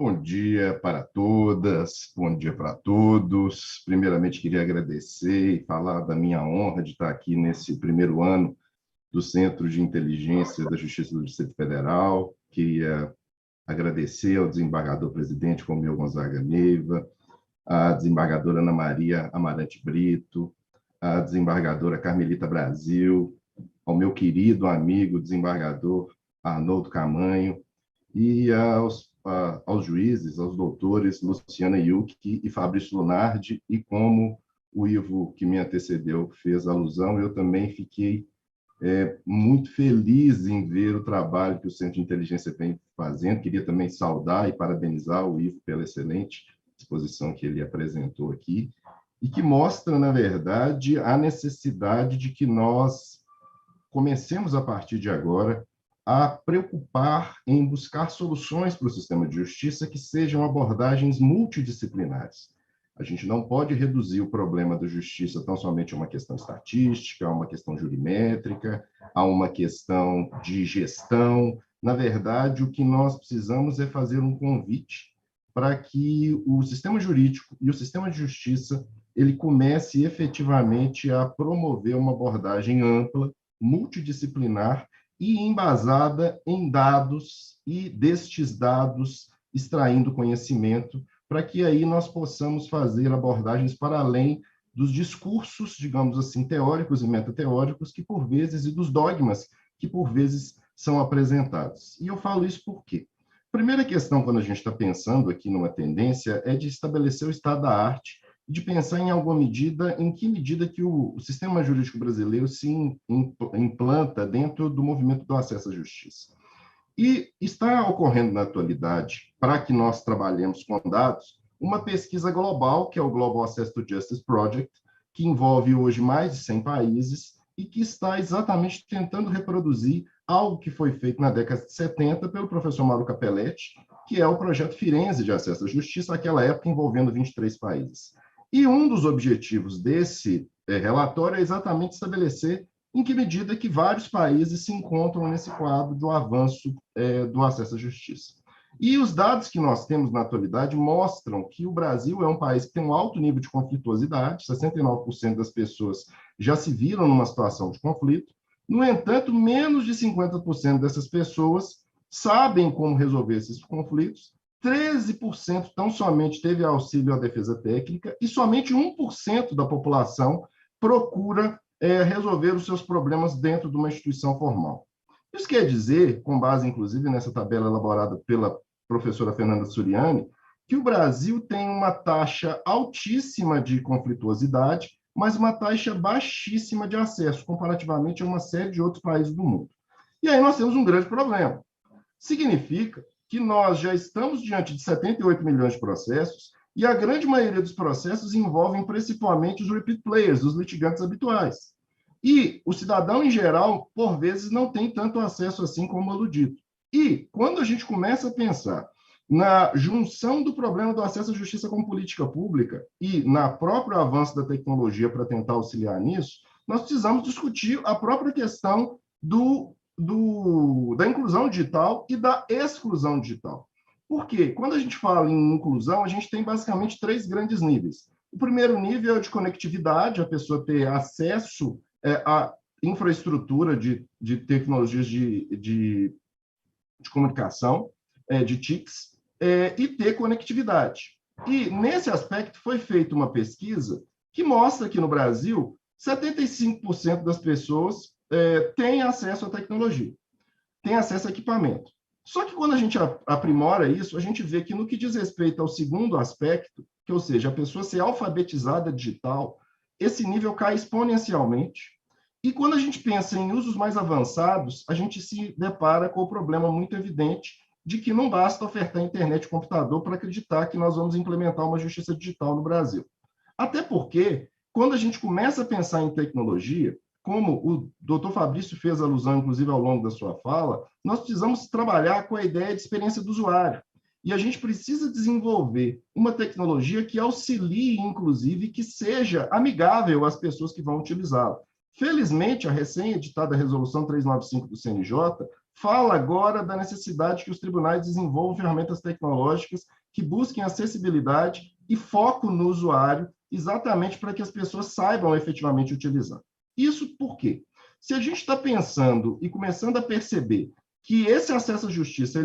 Bom dia para todas, bom dia para todos. Primeiramente, queria agradecer e falar da minha honra de estar aqui nesse primeiro ano do Centro de Inteligência da Justiça do Distrito Federal. Queria agradecer ao desembargador-presidente Romeu Gonzaga Neiva, à desembargadora Ana Maria Amarante Brito, à desembargadora Carmelita Brasil, ao meu querido amigo desembargador Arnoldo Camanho e aos juízes, aos doutores Luciana Yucchi e Fabrício Lunardi, e como o Ivo, que me antecedeu, fez alusão, eu também fiquei muito feliz em ver o trabalho que o Centro de Inteligência vem fazendo. Queria também saudar e parabenizar o Ivo pela excelente exposição que ele apresentou aqui, e que mostra, na verdade, a necessidade de que nós comecemos, a partir de agora, a preocupar em buscar soluções para o sistema de justiça que sejam abordagens multidisciplinares. A gente não pode reduzir o problema da justiça tão somente a uma questão estatística, a uma questão jurimétrica, a uma questão de gestão. Na verdade, o que nós precisamos é fazer um convite para que o sistema jurídico e o sistema de justiça ele comece efetivamente a promover uma abordagem ampla, multidisciplinar e embasada em dados, e destes dados extraindo conhecimento, para que aí nós possamos fazer abordagens para além dos discursos, digamos assim, teóricos e metateóricos, que por vezes, e dos dogmas que por vezes são apresentados. E eu falo isso por quê? A primeira questão, quando a gente está pensando aqui numa tendência, é de estabelecer o estado da arte, de pensar em alguma medida, em que medida que o sistema jurídico brasileiro se implanta dentro do movimento do acesso à justiça. E está ocorrendo na atualidade, para que nós trabalhemos com dados, uma pesquisa global, que é o Global Access to Justice Project, que envolve hoje mais de 100 países e que está exatamente tentando reproduzir algo que foi feito na década de 70 pelo professor Mauro Capelletti, que é o projeto Firenze de Acesso à Justiça, naquela época envolvendo 23 países. E um dos objetivos desse relatório é exatamente estabelecer em que medida que vários países se encontram nesse quadro do avanço do acesso à justiça. E os dados que nós temos na atualidade mostram que o Brasil é um país que tem um alto nível de conflituosidade, 69% das pessoas já se viram numa situação de conflito. No entanto, menos de 50% dessas pessoas sabem como resolver esses conflitos, 13% tão somente teve auxílio à defesa técnica e somente 1% da população procura resolver os seus problemas dentro de uma instituição formal. Isso quer dizer, com base inclusive nessa tabela elaborada pela professora Fernanda Suriani, que o Brasil tem uma taxa altíssima de conflituosidade, mas uma taxa baixíssima de acesso, comparativamente a uma série de outros países do mundo. E aí nós temos um grande problema. Significa que nós já estamos diante de 78 milhões de processos e a grande maioria dos processos envolvem principalmente os repeat players, os litigantes habituais. E o cidadão, em geral, por vezes, não tem tanto acesso assim como aludito. E quando a gente começa a pensar na junção do problema do acesso à justiça como política pública e na próprio avanço da tecnologia para tentar auxiliar nisso, nós precisamos discutir a própria questão da inclusão digital e da exclusão digital. Por quê? Quando a gente fala em inclusão, a gente tem basicamente 3 grandes níveis. O primeiro nível é o de conectividade, a pessoa ter acesso à infraestrutura de tecnologias de comunicação, de TICs, e ter conectividade. E, nesse aspecto, foi feita uma pesquisa que mostra que, no Brasil, 75% das pessoas têm acesso à tecnologia, têm acesso a equipamento. Só que, quando a gente aprimora isso, a gente vê que, no que diz respeito ao segundo aspecto, que, ou seja, a pessoa ser alfabetizada digital, esse nível cai exponencialmente. E, quando a gente pensa em usos mais avançados, a gente se depara com o problema muito evidente de que não basta ofertar internet e computador para acreditar que nós vamos implementar uma justiça digital no Brasil. Até porque, quando a gente começa a pensar em tecnologia, como o doutor Fabrício fez alusão, inclusive, ao longo da sua fala, nós precisamos trabalhar com a ideia de experiência do usuário. E a gente precisa desenvolver uma tecnologia que auxilie, inclusive, que seja amigável às pessoas que vão utilizá-la. Felizmente, a recém-editada Resolução 395 do CNJ fala agora da necessidade que os tribunais desenvolvam ferramentas tecnológicas que busquem acessibilidade e foco no usuário, exatamente para que as pessoas saibam efetivamente utilizar. Isso por quê? Se a gente está pensando e começando a perceber que esse acesso à justiça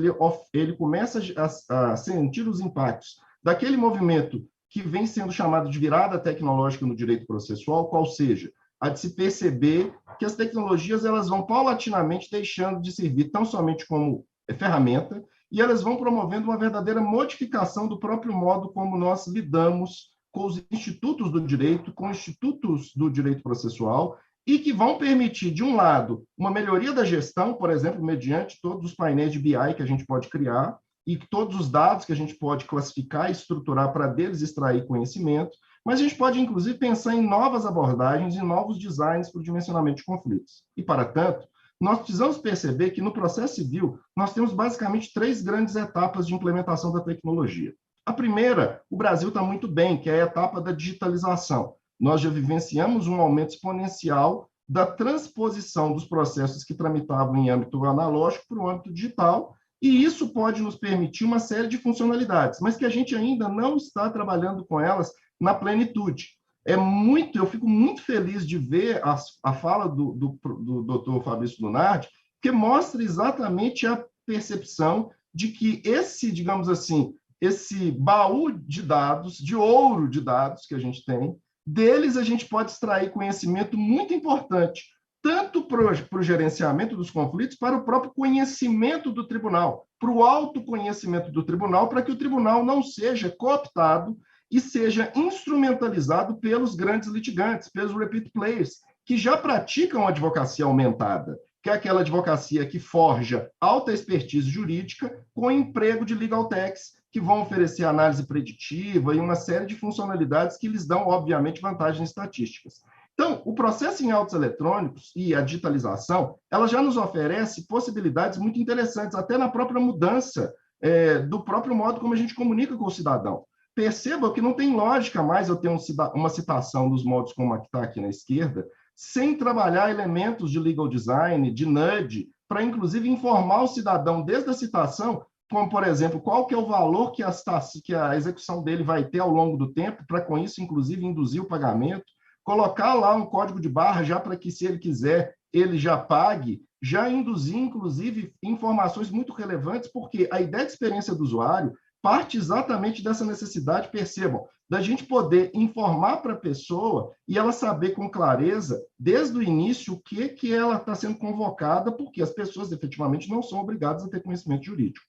ele começa a sentir os impactos daquele movimento que vem sendo chamado de virada tecnológica no direito processual, qual seja, a de se perceber que as tecnologias elas vão paulatinamente deixando de servir tão somente como ferramenta e elas vão promovendo uma verdadeira modificação do próprio modo como nós lidamos com os institutos do direito, com institutos do direito processual, e que vão permitir, de um lado, uma melhoria da gestão, por exemplo, mediante todos os painéis de BI que a gente pode criar, e todos os dados que a gente pode classificar e estruturar para deles extrair conhecimento, mas a gente pode, inclusive, pensar em novas abordagens e novos designs para o dimensionamento de conflitos. E, para tanto, nós precisamos perceber que, no processo civil, nós temos basicamente 3 grandes etapas de implementação da tecnologia. A primeira, o Brasil está muito bem, que é a etapa da digitalização. Nós já vivenciamos um aumento exponencial da transposição dos processos que tramitavam em âmbito analógico para o âmbito digital, e isso pode nos permitir uma série de funcionalidades, mas que a gente ainda não está trabalhando com elas na plenitude. Eu fico muito feliz de ver a fala do Dr. Fabrício Lunardi, que mostra exatamente a percepção de que digamos assim, esse baú de dados, de ouro de dados que a gente tem, deles a gente pode extrair conhecimento muito importante, tanto para o gerenciamento dos conflitos, para o próprio conhecimento do tribunal, para o autoconhecimento do tribunal, para que o tribunal não seja cooptado e seja instrumentalizado pelos grandes litigantes, pelos repeat players, que já praticam advocacia aumentada, que é aquela advocacia que forja alta expertise jurídica com emprego de legal techs, que vão oferecer análise preditiva e uma série de funcionalidades que lhes dão, obviamente, vantagens estatísticas. Então, o processo em autos eletrônicos e a digitalização, ela já nos oferece possibilidades muito interessantes, até na própria mudança do próprio modo como a gente comunica com o cidadão. Perceba que não tem lógica mais eu ter uma citação dos modos como a que está aqui na esquerda, sem trabalhar elementos de legal design, de nudge, para, inclusive, informar o cidadão desde a citação, como, por exemplo, qual que é o valor que a execução dele vai ter ao longo do tempo, para, com isso, inclusive, induzir o pagamento, colocar lá um código de barra já para que, se ele quiser, ele já pague, já induzir, inclusive, informações muito relevantes, porque a ideia de experiência do usuário parte exatamente dessa necessidade, percebam, da gente poder informar para a pessoa e ela saber com clareza, desde o início, o que ela está sendo convocada, porque as pessoas efetivamente não são obrigadas a ter conhecimento jurídico.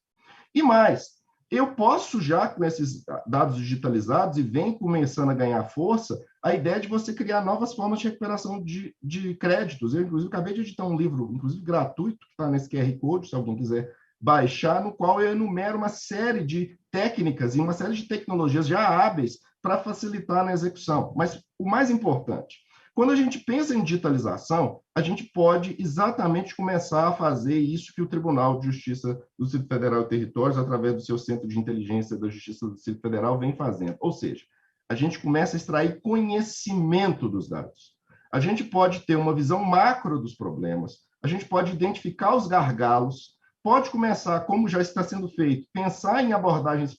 E mais, eu posso já, com esses dados digitalizados, e vem começando a ganhar força, a ideia de você criar novas formas de recuperação de créditos. Eu, inclusive, acabei de editar um livro, inclusive gratuito, que está nesse QR Code, se alguém quiser baixar, no qual eu enumero uma série de técnicas e uma série de tecnologias já hábeis para facilitar na execução. Mas o mais importante, quando a gente pensa em digitalização, a gente pode exatamente começar a fazer isso que o Tribunal de Justiça do Distrito Federal e Territórios, através do seu Centro de Inteligência da Justiça do Distrito Federal, vem fazendo. Ou seja, a gente começa a extrair conhecimento dos dados. A gente pode ter uma visão macro dos problemas, a gente pode identificar os gargalos, pode começar, como já está sendo feito, pensar em abordagens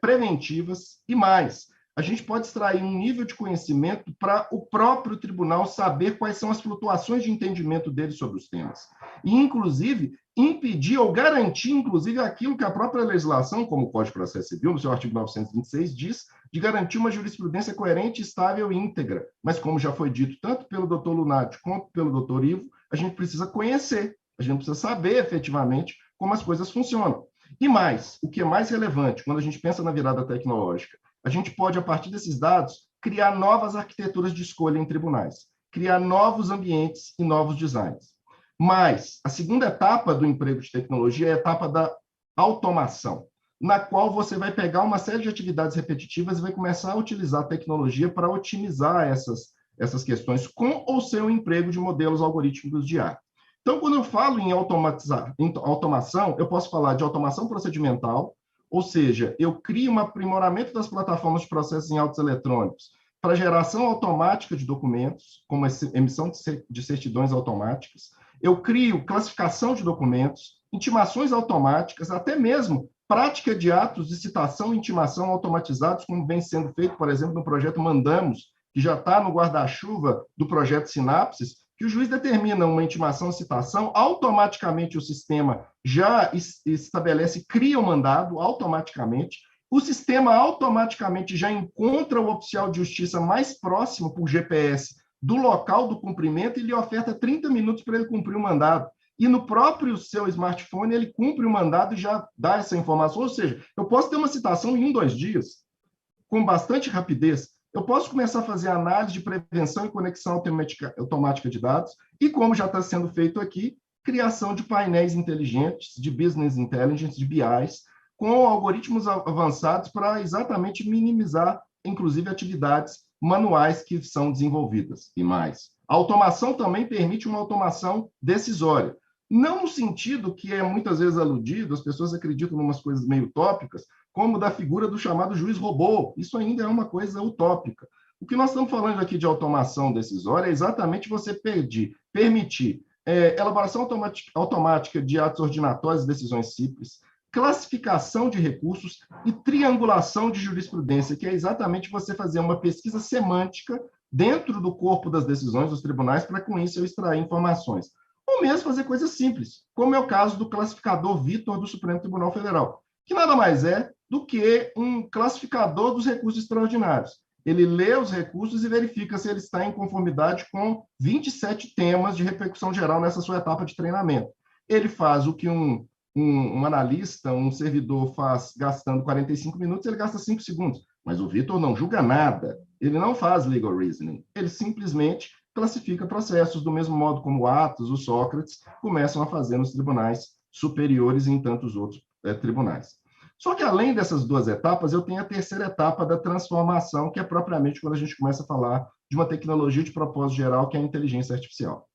preventivas e mais. A gente pode extrair um nível de conhecimento para o próprio tribunal saber quais são as flutuações de entendimento dele sobre os temas. E, inclusive, impedir ou garantir, inclusive, aquilo que a própria legislação, como o Código de Processo Civil, no seu artigo 926, diz, de garantir uma jurisprudência coerente, estável e íntegra. Mas, como já foi dito tanto pelo doutor Lunardi quanto pelo doutor Ivo, a gente precisa conhecer, a gente precisa saber, efetivamente, como as coisas funcionam. E mais, o que é mais relevante, quando a gente pensa na virada tecnológica, a gente pode, a partir desses dados, criar novas arquiteturas de escolha em tribunais, criar novos ambientes e novos designs. Mas a segunda etapa do emprego de tecnologia é a etapa da automação, na qual você vai pegar uma série de atividades repetitivas e vai começar a utilizar a tecnologia para otimizar essas questões com ou sem o emprego de modelos algorítmicos de IA. Então, quando eu falo em automação, eu posso falar de automação procedimental, ou seja, eu crio um aprimoramento das plataformas de processos em autos eletrônicos para geração automática de documentos, como a emissão de certidões automáticas. eu crio classificação de documentos, intimações automáticas, até mesmo prática de atos de citação e intimação automatizados, como vem sendo feito, por exemplo, no projeto Mandamos, que já está no guarda-chuva do projeto Sinapses, que o juiz determina uma intimação, citação, automaticamente o sistema já estabelece, cria o mandado automaticamente, o sistema automaticamente já encontra o oficial de justiça mais próximo por GPS do local do cumprimento e lhe oferta 30 minutos para ele cumprir o mandado. E no próprio seu smartphone ele cumpre o mandado e já dá essa informação. Ou seja, eu posso ter uma citação em 1, 2 dias, com bastante rapidez. Eu posso começar a fazer análise de prevenção e conexão automática de dados, e como já está sendo feito aqui, criação de painéis inteligentes, de business intelligence, de BIs, com algoritmos avançados para exatamente minimizar, inclusive, atividades manuais que são desenvolvidas e mais. A automação também permite uma automação decisória. Não no sentido que é muitas vezes aludido, as pessoas acreditam em umas coisas meio utópicas, como da figura do chamado juiz robô. Isso ainda é uma coisa utópica. O que nós estamos falando aqui de automação decisória é exatamente você permitir elaboração automática de atos ordinatórios e decisões simples, classificação de recursos e triangulação de jurisprudência, que é exatamente você fazer uma pesquisa semântica dentro do corpo das decisões dos tribunais para, com isso, eu extrair informações. Ou mesmo fazer coisas simples, como é o caso do classificador Vitor do Supremo Tribunal Federal, que nada mais é do que um classificador dos recursos extraordinários. Ele lê os recursos e verifica se ele está em conformidade com 27 temas de repercussão geral nessa sua etapa de treinamento. Ele faz o que um analista, um servidor faz gastando 45 minutos, ele gasta 5 segundos. Mas o Vitor não julga nada. Ele não faz legal reasoning. Ele simplesmente classifica processos do mesmo modo como o Atos, o Sócrates, começam a fazer nos tribunais superiores e em tantos outros tribunais. Só que, além dessas 2 etapas, eu tenho a terceira etapa da transformação, que é propriamente quando a gente começa a falar de uma tecnologia de propósito geral, que é a inteligência artificial.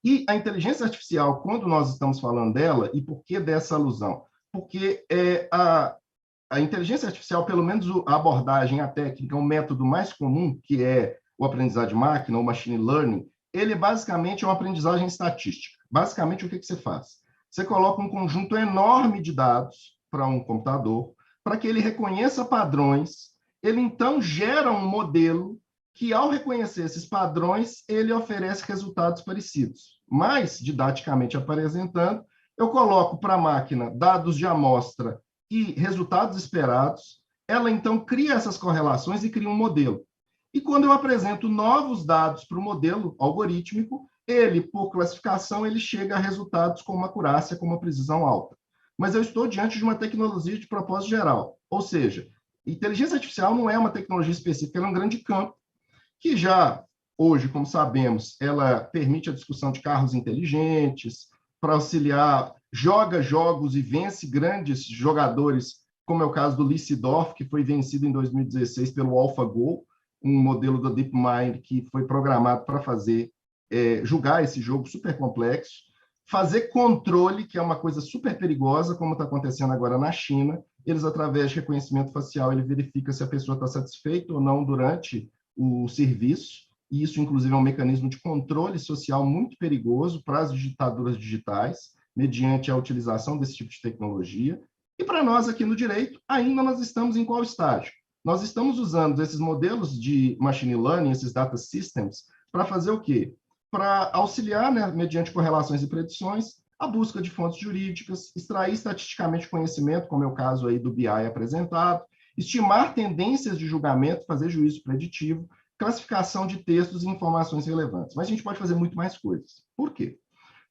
E a inteligência artificial, quando nós estamos falando dela, e por que dessa alusão? Porque a inteligência artificial, pelo menos a abordagem, a técnica, o método mais comum, que é o aprendizado de máquina, o machine learning, ele basicamente é uma aprendizagem estatística. Basicamente, o que você faz? Você coloca um conjunto enorme de dados para um computador, para que ele reconheça padrões, ele então gera um modelo que, ao reconhecer esses padrões, ele oferece resultados parecidos. Mas, didaticamente apresentando, eu coloco para a máquina dados de amostra e resultados esperados, ela então cria essas correlações e cria um modelo. E quando eu apresento novos dados para o modelo algorítmico, ele, por classificação, ele chega a resultados com uma acurácia, com uma precisão alta. Mas eu estou diante de uma tecnologia de propósito geral, ou seja, inteligência artificial não é uma tecnologia específica, ela é um grande campo, que já, hoje, como sabemos, ela permite a discussão de carros inteligentes, para auxiliar, joga jogos e vence grandes jogadores, como é o caso do Lee Sedorf, que foi vencido em 2016 pelo AlphaGo, um modelo da DeepMind que foi programado para fazer, julgar esse jogo super complexo, fazer controle, que é uma coisa super perigosa, como está acontecendo agora na China. Eles, através de reconhecimento facial, ele verifica se a pessoa está satisfeita ou não durante o serviço, e isso, inclusive, é um mecanismo de controle social muito perigoso para as ditaduras digitais, mediante a utilização desse tipo de tecnologia. E para nós, aqui no direito, ainda nós estamos em qual estágio? Nós estamos usando esses modelos de machine learning, esses data systems, para fazer o quê? Para auxiliar, né, mediante correlações e predições, a busca de fontes jurídicas, extrair estatisticamente conhecimento, como é o caso aí do BI apresentado, estimar tendências de julgamento, fazer juízo preditivo, classificação de textos e informações relevantes. Mas a gente pode fazer muito mais coisas. Por quê?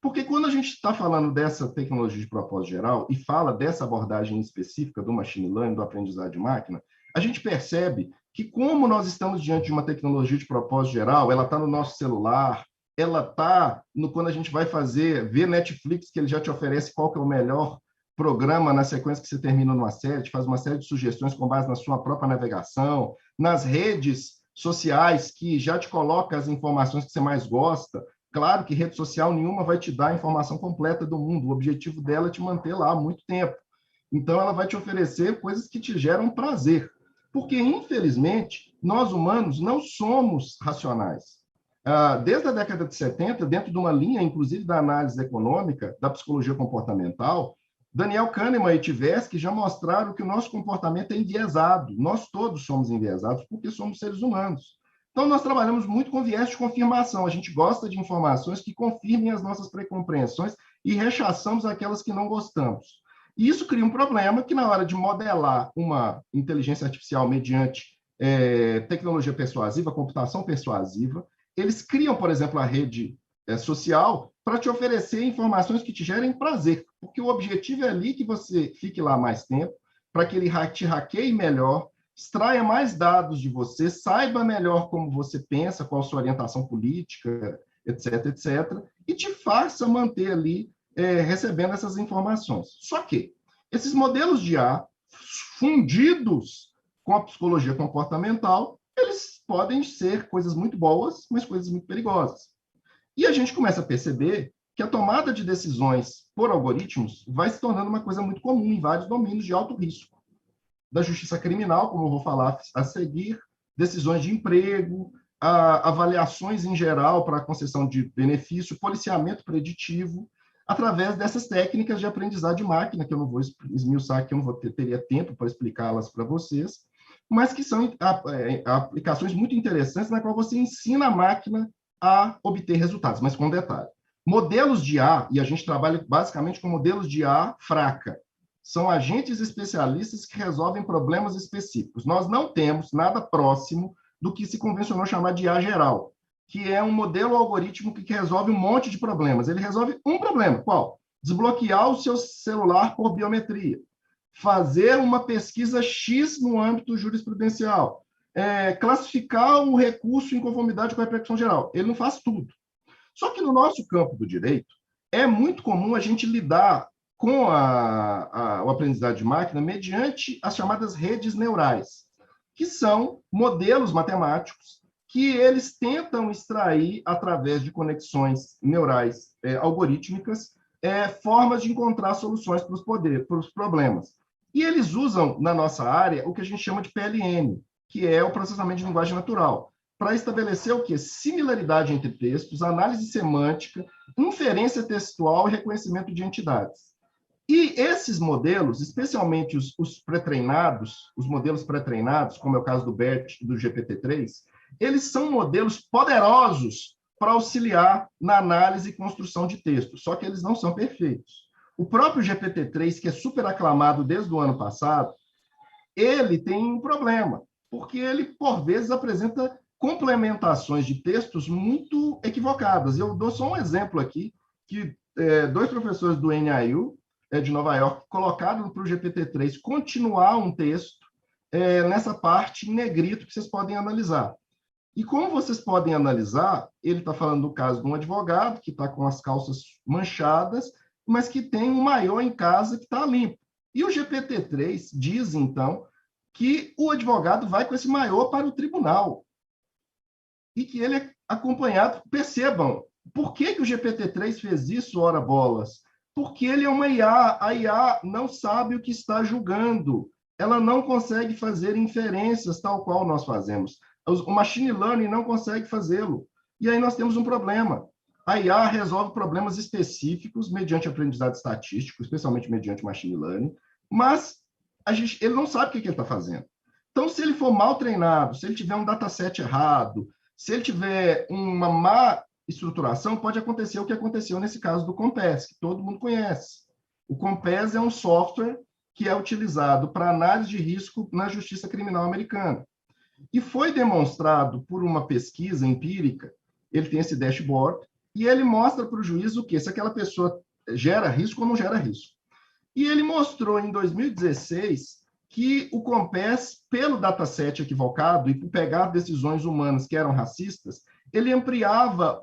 Porque quando a gente está falando dessa tecnologia de propósito geral e fala dessa abordagem específica do machine learning, do aprendizado de máquina, a gente percebe que, como nós estamos diante de uma tecnologia de propósito geral, ela está no nosso celular, ela está quando a gente vai ver Netflix, que ele já te oferece qual que é o melhor programa na sequência que você termina numa série, te faz uma série de sugestões com base na sua própria navegação, nas redes sociais que já te coloca as informações que você mais gosta. Claro que rede social nenhuma vai te dar a informação completa do mundo, o objetivo dela é te manter lá há muito tempo. Então, ela vai te oferecer coisas que te geram prazer. Porque, infelizmente, nós humanos não somos racionais. Desde a década de 70, dentro de uma linha, inclusive, da análise econômica, da psicologia comportamental, Daniel Kahneman e Tversky já mostraram que o nosso comportamento é enviesado. Nós todos somos enviesados porque somos seres humanos. Então, nós trabalhamos muito com viés de confirmação. A gente gosta de informações que confirmem as nossas pré-compreensões e rechaçamos aquelas que não gostamos. E isso cria um problema que, na hora de modelar uma inteligência artificial mediante tecnologia persuasiva, computação persuasiva, eles criam, por exemplo, a rede social para te oferecer informações que te gerem prazer, porque o objetivo é ali que você fique lá mais tempo, para que ele te hackeie melhor, extraia mais dados de você, saiba melhor como você pensa, qual a sua orientação política, etc., etc., e te faça manter ali recebendo essas informações. Só que esses modelos de IA fundidos com a psicologia comportamental, eles podem ser coisas muito boas, mas coisas muito perigosas. E a gente começa a perceber que a tomada de decisões por algoritmos vai se tornando uma coisa muito comum em vários domínios de alto risco. Da justiça criminal, como eu vou falar a seguir, decisões de emprego, avaliações em geral para a concessão de benefício, policiamento preditivo, através dessas técnicas de aprendizado de máquina, que eu não vou esmiuçar, que eu não teria tempo para explicá-las para vocês, mas que são aplicações muito interessantes na qual você ensina a máquina a obter resultados, mas com detalhe. Modelos de IA, e a gente trabalha basicamente com modelos de IA fraca, são agentes especialistas que resolvem problemas específicos. Nós não temos nada próximo do que se convencionou chamar de IA geral, que é um modelo algoritmo que resolve um monte de problemas. Ele resolve um problema, qual? Desbloquear o seu celular por biometria, fazer uma pesquisa X no âmbito jurisprudencial, classificar o recurso em conformidade com a repercussão geral. Ele não faz tudo. Só que no nosso campo do direito, é muito comum a gente lidar com o aprendizado de máquina mediante as chamadas redes neurais, que são modelos matemáticos que eles tentam extrair, através de conexões neurais algorítmicas, formas de encontrar soluções para os problemas. E eles usam, na nossa área, o que a gente chama de PLN, que é o processamento de linguagem natural, para estabelecer o quê? Similaridade entre textos, análise semântica, inferência textual e reconhecimento de entidades. E esses modelos, especialmente os pré-treinados, os modelos pré-treinados, como é o caso do BERT e do GPT-3, eles são modelos poderosos para auxiliar na análise e construção de textos, só que eles não são perfeitos. O próprio GPT-3, que é super aclamado desde o ano passado, ele tem um problema, porque ele, por vezes, apresenta complementações de textos muito equivocadas. Eu dou só um exemplo aqui, que dois professores do NIU, de Nova York, colocaram para o GPT-3 continuar um texto nessa parte em negrito que vocês podem analisar. E como vocês podem analisar, ele está falando do caso de um advogado que está com as calças manchadas, mas que tem um maiô em casa que está limpo. E o GPT-3 diz, então, que o advogado vai com esse maiô para o tribunal. E que ele é acompanhado. Percebam, por que o GPT-3 fez isso, ora bolas? Porque ele é uma IA. A IA não sabe o que está julgando. Ela não consegue fazer inferências tal qual nós fazemos. O machine learning não consegue fazê-lo. E aí nós temos um problema. A IA resolve problemas específicos mediante aprendizado estatístico, especialmente mediante machine learning, mas ele não sabe o que ele está fazendo. Então, se ele for mal treinado, se ele tiver um dataset errado, se ele tiver uma má estruturação, pode acontecer o que aconteceu nesse caso do Compass, que todo mundo conhece. O Compass é um software que é utilizado para análise de risco na justiça criminal americana. E foi demonstrado por uma pesquisa empírica, ele tem esse dashboard, e ele mostra para o juiz o quê? Se aquela pessoa gera risco ou não gera risco. E ele mostrou em 2016 que o Compass, pelo dataset equivocado e por pegar decisões humanas que eram racistas, ele ampliava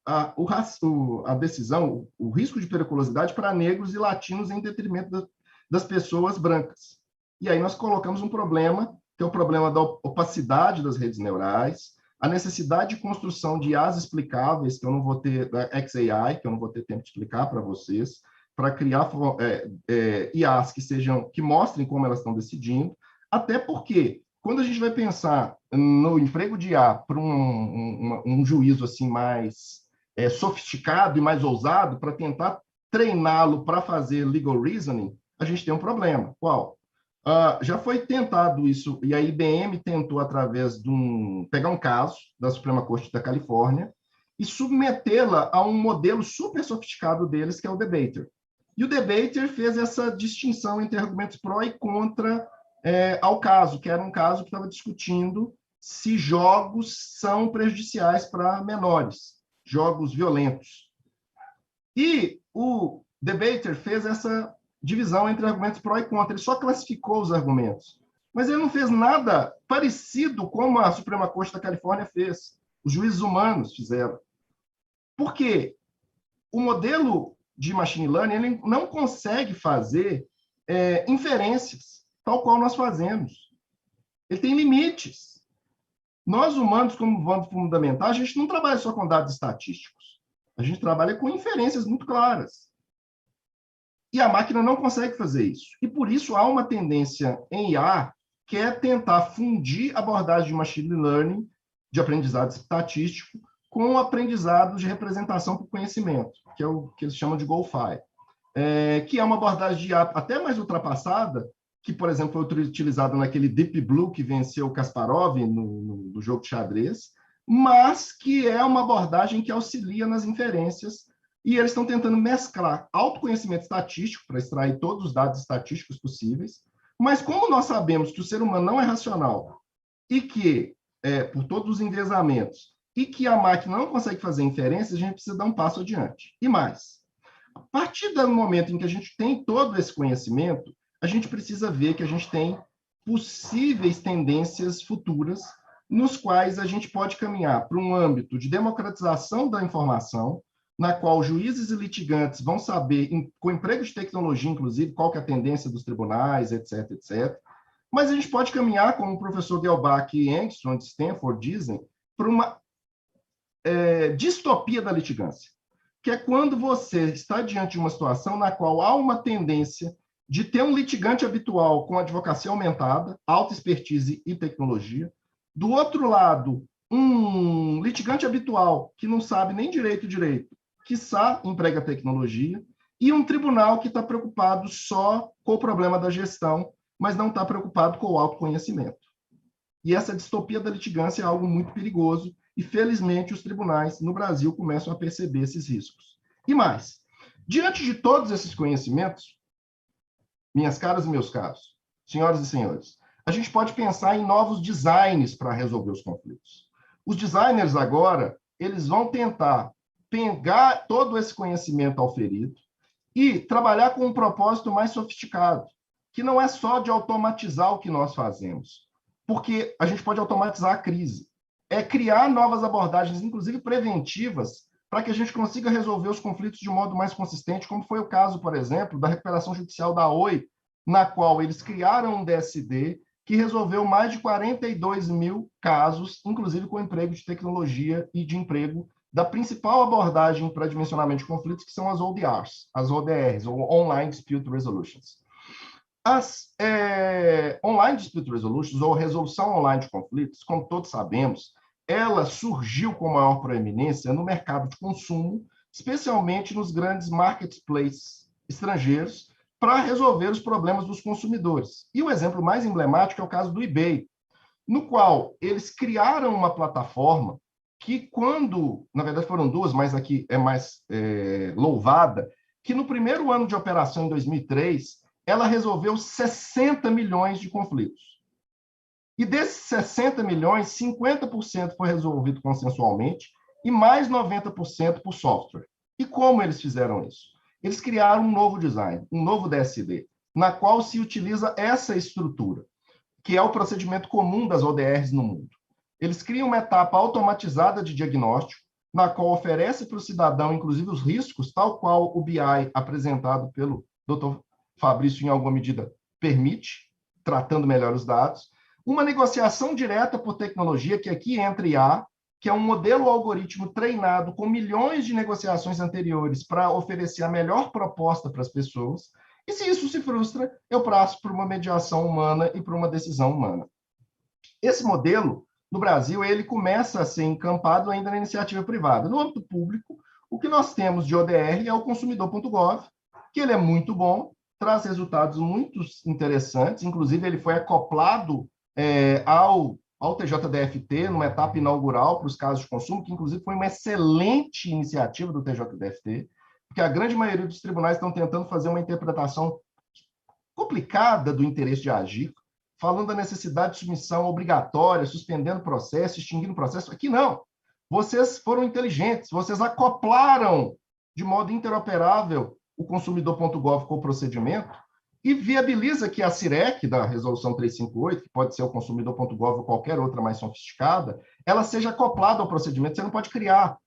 a decisão, o risco de periculosidade para negros e latinos em detrimento das pessoas brancas. E aí nós colocamos um problema, que é o problema da opacidade das redes neurais, a necessidade de construção de IAs explicáveis, que eu não vou ter, da XAI, que eu não vou ter tempo de explicar para vocês, para criar IAs que mostrem como elas estão decidindo, até porque, quando a gente vai pensar no emprego de IA para um juízo assim mais sofisticado e mais ousado, para tentar treiná-lo para fazer legal reasoning, a gente tem um problema. Qual? Já foi tentado isso, e a IBM tentou, através pegar um caso da Suprema Corte da Califórnia e submetê-la a um modelo super sofisticado deles, que é o Debater. E o Debater fez essa distinção entre argumentos pró e contra ao caso, que era um caso que estava discutindo se jogos são prejudiciais para menores, jogos violentos. E o Debater fez essa divisão entre argumentos pró e contra. Ele só classificou os argumentos. Mas ele não fez nada parecido como a Suprema Corte da Califórnia fez. Os juízes humanos fizeram. Por quê? O modelo de machine learning ele não consegue fazer inferências, tal qual nós fazemos. Ele tem limites. Nós, humanos, como vamos fundamentar, a gente não trabalha só com dados estatísticos. A gente trabalha com inferências muito claras. E a máquina não consegue fazer isso. E, por isso, há uma tendência em IA que é tentar fundir a abordagem de machine learning, de aprendizado estatístico, com o aprendizado de representação por conhecimento, que é o que eles chamam de GoFi, que é uma abordagem de IA até mais ultrapassada, que, por exemplo, foi utilizada naquele Deep Blue que venceu o Kasparov no jogo de xadrez, mas que é uma abordagem que auxilia nas inferências, e eles estão tentando mesclar autoconhecimento estatístico para extrair todos os dados estatísticos possíveis, mas como nós sabemos que o ser humano não é racional e que, por todos os enviesamentos, e que a máquina não consegue fazer inferências, a gente precisa dar um passo adiante. E mais, a partir do momento em que a gente tem todo esse conhecimento, a gente precisa ver que a gente tem possíveis tendências futuras nos quais a gente pode caminhar para um âmbito de democratização da informação, na qual juízes e litigantes vão saber, com emprego de tecnologia, inclusive, qual que é a tendência dos tribunais, etc., etc. Mas a gente pode caminhar, como o professor Delbach e Engstrom, de Stanford, dizem, para uma distopia da litigância, que é quando você está diante de uma situação na qual há uma tendência de ter um litigante habitual com advocacia aumentada, alta expertise e tecnologia, do outro lado, um litigante habitual que não sabe nem direito, quiçá emprega tecnologia, e um tribunal que está preocupado só com o problema da gestão, mas não está preocupado com o autoconhecimento. E essa distopia da litigância é algo muito perigoso, e felizmente os tribunais no Brasil começam a perceber esses riscos. E mais, diante de todos esses conhecimentos, minhas caras e meus caros, senhoras e senhores, a gente pode pensar em novos designs para resolver os conflitos. Os designers agora, eles vão tentar pegar todo esse conhecimento auferido e trabalhar com um propósito mais sofisticado, que não é só de automatizar o que nós fazemos, porque a gente pode automatizar a crise. É criar novas abordagens, inclusive preventivas, para que a gente consiga resolver os conflitos de modo mais consistente, como foi o caso, por exemplo, da recuperação judicial da Oi, na qual eles criaram um DSD que resolveu mais de 42 mil casos, inclusive com emprego de tecnologia e de emprego da principal abordagem para dimensionamento de conflitos, que são as ODRs, as ODRs, ou Online Dispute Resolutions. As Online Dispute Resolutions, ou resolução online de conflitos, como todos sabemos, ela surgiu com maior proeminência no mercado de consumo, especialmente nos grandes marketplaces estrangeiros, para resolver os problemas dos consumidores. E o exemplo mais emblemático é o caso do eBay, no qual eles criaram uma plataforma que quando, na verdade foram duas, mas aqui é mais louvada, que no primeiro ano de operação, em 2003, ela resolveu 60 milhões de conflitos. E desses 60 milhões, 50% foi resolvido consensualmente e mais 90% por software. E como eles fizeram isso? Eles criaram um novo design, um novo DSD, na qual se utiliza essa estrutura, que é o procedimento comum das ODRs no mundo. Eles criam uma etapa automatizada de diagnóstico, na qual oferece para o cidadão, inclusive, os riscos, tal qual o BI apresentado pelo Dr. Fabrício, em alguma medida, permite, tratando melhor os dados. Uma negociação direta por tecnologia, que aqui entra IA, que é um modelo algoritmo treinado com milhões de negociações anteriores para oferecer a melhor proposta para as pessoas. E se isso se frustra, eu passo por uma mediação humana e por uma decisão humana. Esse modelo, no Brasil, ele começa a ser encampado ainda na iniciativa privada. No âmbito público, o que nós temos de ODR é o consumidor.gov, que ele é muito bom, traz resultados muito interessantes, inclusive ele foi acoplado ao TJDFT, numa etapa inaugural para os casos de consumo, que inclusive foi uma excelente iniciativa do TJDFT, porque a grande maioria dos tribunais estão tentando fazer uma interpretação complicada do interesse de agir, falando da necessidade de submissão obrigatória, suspendendo processo, extinguindo processo. Aqui não. Vocês foram inteligentes, vocês acoplaram de modo interoperável o consumidor.gov com o procedimento e viabiliza que a CIREC, da resolução 358, que pode ser o consumidor.gov ou qualquer outra mais sofisticada, ela seja acoplada ao procedimento. Você não pode criar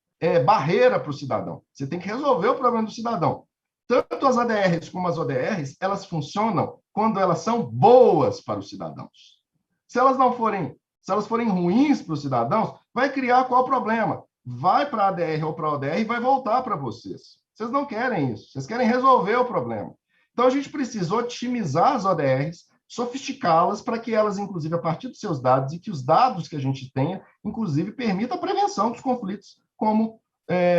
barreira para o cidadão. Você tem que resolver o problema do cidadão. Tanto as ADRs como as ODRs, elas funcionam quando elas são boas para os cidadãos. Se elas forem ruins para os cidadãos, vai criar qual o problema? Vai para a ADR ou para a ODR e vai voltar para vocês. Vocês não querem isso, vocês querem resolver o problema. Então, a gente precisa otimizar as ODRs, sofisticá-las para que elas, inclusive, a partir dos seus dados, e que os dados que a gente tenha, inclusive, permita a prevenção dos conflitos, como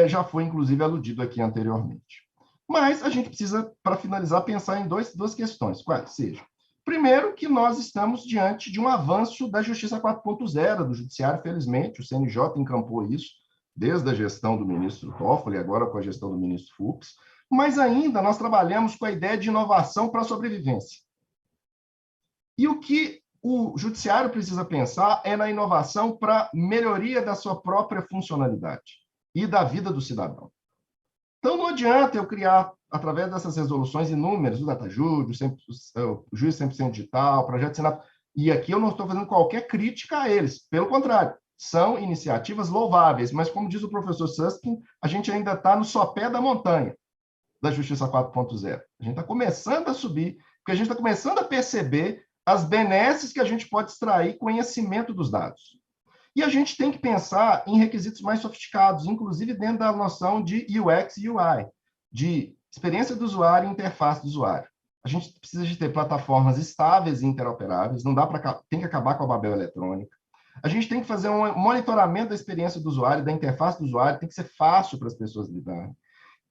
já foi, inclusive, aludido aqui anteriormente. Mas a gente precisa, para finalizar, pensar em duas questões, quais sejam. Primeiro, que nós estamos diante de um avanço da Justiça 4.0 do Judiciário, felizmente, o CNJ encampou isso, desde a gestão do ministro Toffoli, agora com a gestão do ministro Fux, mas ainda nós trabalhamos com a ideia de inovação para a sobrevivência. E o que o Judiciário precisa pensar é na inovação para melhoria da sua própria funcionalidade e da vida do cidadão. Então, não adianta eu criar, através dessas resoluções inúmeras, o DataJude, o Juiz 100% Digital, Projeto Senado, e aqui eu não estou fazendo qualquer crítica a eles, pelo contrário, são iniciativas louváveis, mas como diz o professor Susskind, a gente ainda está no sopé da montanha da Justiça 4.0. A gente está começando a subir, porque a gente está começando a perceber as benesses que a gente pode extrair conhecimento dos dados. E a gente tem que pensar em requisitos mais sofisticados, inclusive dentro da noção de UX e UI, de experiência do usuário e interface do usuário. A gente precisa de ter plataformas estáveis e interoperáveis, não dá para, tem que acabar com a Babel eletrônica. A gente tem que fazer um monitoramento da experiência do usuário, da interface do usuário, tem que ser fácil para as pessoas lidarem.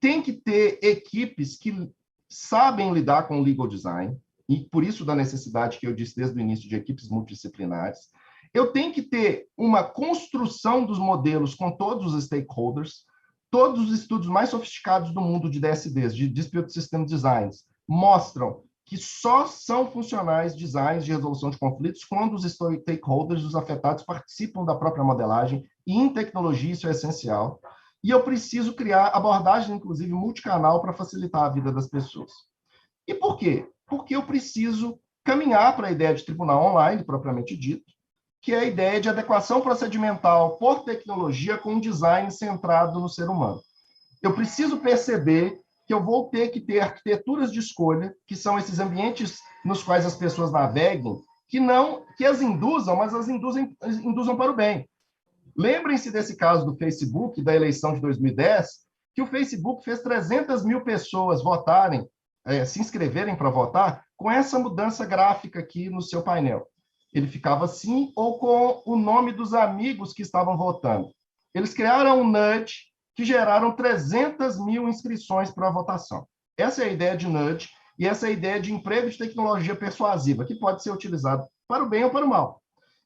Tem que ter equipes que sabem lidar com o legal design, e por isso da necessidade que eu disse desde o início de equipes multidisciplinares. Eu tenho que ter uma construção dos modelos com todos os stakeholders. Todos os estudos mais sofisticados do mundo de DSDs, de Dispute System Designs, mostram que só são funcionais designs de resolução de conflitos quando os stakeholders, os afetados, participam da própria modelagem, e em tecnologia isso é essencial. E eu preciso criar abordagem, inclusive, multicanal para facilitar a vida das pessoas. E por quê? Porque eu preciso caminhar para a ideia de tribunal online, propriamente dito, que é a ideia de adequação procedimental por tecnologia com design centrado no ser humano. Eu preciso perceber que eu vou ter que ter arquiteturas de escolha, que são esses ambientes nos quais as pessoas naveguem, que as induzam, mas as induzam para o bem. Lembrem-se desse caso do Facebook, da eleição de 2010, que o Facebook fez 300 mil pessoas votarem, se inscreverem para votar, com essa mudança gráfica aqui no seu painel. Ele ficava assim, ou com o nome dos amigos que estavam votando. Eles criaram um nudge que geraram 300 mil inscrições para a votação. Essa é a ideia de nudge, e essa é a ideia de emprego de tecnologia persuasiva, que pode ser utilizado para o bem ou para o mal.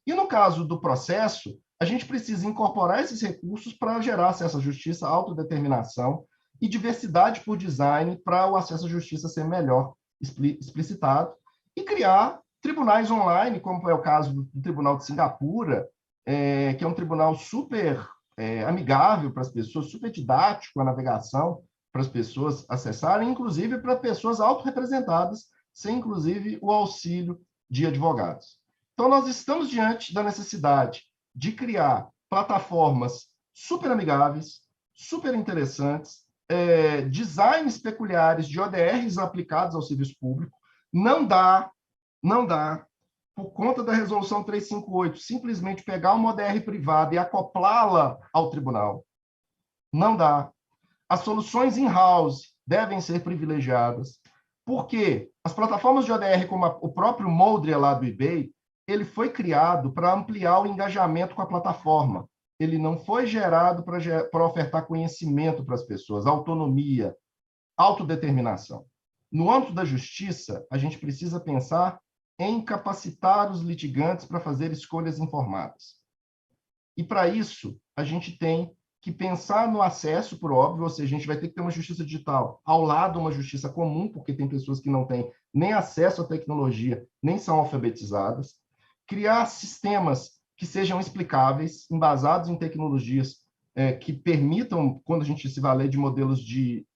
E no caso do processo, a gente precisa incorporar esses recursos para gerar acesso à justiça, autodeterminação e diversidade por design para o acesso à justiça ser melhor explicitado, e criar tribunais online, como é o caso do Tribunal de Singapura, que é um tribunal super amigável para as pessoas, super didático a navegação para as pessoas acessarem, inclusive para pessoas autorrepresentadas, sem, inclusive, o auxílio de advogados. Então, nós estamos diante da necessidade de criar plataformas super amigáveis, super interessantes, designs peculiares de ODRs aplicados ao serviço público. Não dá, por conta da resolução 358, simplesmente pegar uma ODR privada e acoplá-la ao tribunal. Não dá. As soluções in-house devem ser privilegiadas, porque as plataformas de ODR, como o próprio Moldria lá do eBay, ele foi criado para ampliar o engajamento com a plataforma. Ele não foi gerado para ofertar conhecimento para as pessoas, autonomia, autodeterminação. No âmbito da justiça, a gente precisa pensar em capacitar os litigantes para fazer escolhas informadas. E, para isso, a gente tem que pensar no acesso, por óbvio, ou seja, a gente vai ter que ter uma justiça digital ao lado de uma justiça comum, porque tem pessoas que não têm nem acesso à tecnologia, nem são alfabetizadas. Criar sistemas que sejam explicáveis, embasados em tecnologias que permitam, quando a gente se valer de modelos de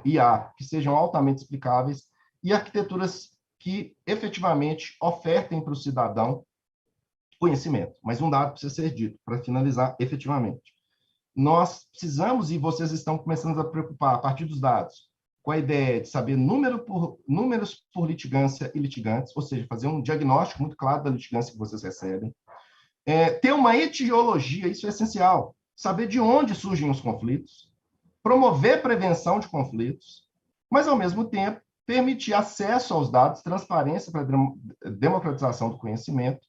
IA, que sejam altamente explicáveis, e arquiteturas que efetivamente ofertem para o cidadão conhecimento. Mas um dado precisa ser dito, para finalizar efetivamente. Nós precisamos, e vocês estão começando a preocupar, a partir dos dados, com a ideia de saber números por litigância e litigantes, ou seja, fazer um diagnóstico muito claro da litigância que vocês recebem. Ter uma etiologia, isso é essencial, saber de onde surgem os conflitos, promover prevenção de conflitos, mas, ao mesmo tempo, permitir acesso aos dados, transparência para a democratização do conhecimento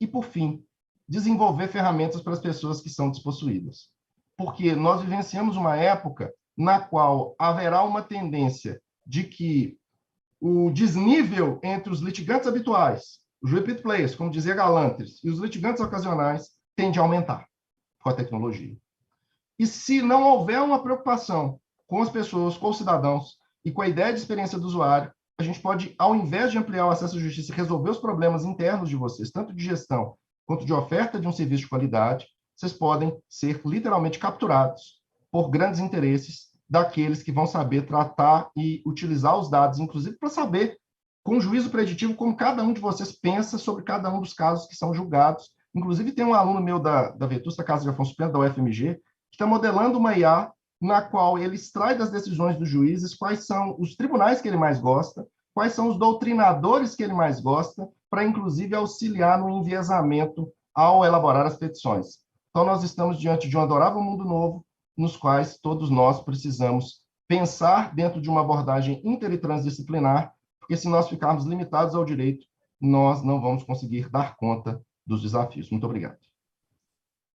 e, por fim, desenvolver ferramentas para as pessoas que são despossuídas. Porque nós vivenciamos uma época na qual haverá uma tendência de que o desnível entre os litigantes habituais, os repeat players, como dizia Galantes, e os litigantes ocasionais tende a aumentar com a tecnologia. E se não houver uma preocupação com as pessoas, com os cidadãos e com a ideia de experiência do usuário, a gente pode, ao invés de ampliar o acesso à justiça e resolver os problemas internos de vocês, tanto de gestão quanto de oferta de um serviço de qualidade, vocês podem ser literalmente capturados por grandes interesses daqueles que vão saber tratar e utilizar os dados, inclusive para saber, com juízo preditivo, como cada um de vocês pensa sobre cada um dos casos que são julgados. Inclusive, tem um aluno meu da Vetusta Casa de Afonso Pena, da UFMG, que está modelando uma IA na qual ele extrai das decisões dos juízes quais são os tribunais que ele mais gosta, quais são os doutrinadores que ele mais gosta, para, inclusive, auxiliar no enviesamento ao elaborar as petições. Então, nós estamos diante de um adorável mundo novo, nos quais todos nós precisamos pensar dentro de uma abordagem inter e transdisciplinar, porque se nós ficarmos limitados ao direito, nós não vamos conseguir dar conta dos desafios. Muito obrigado.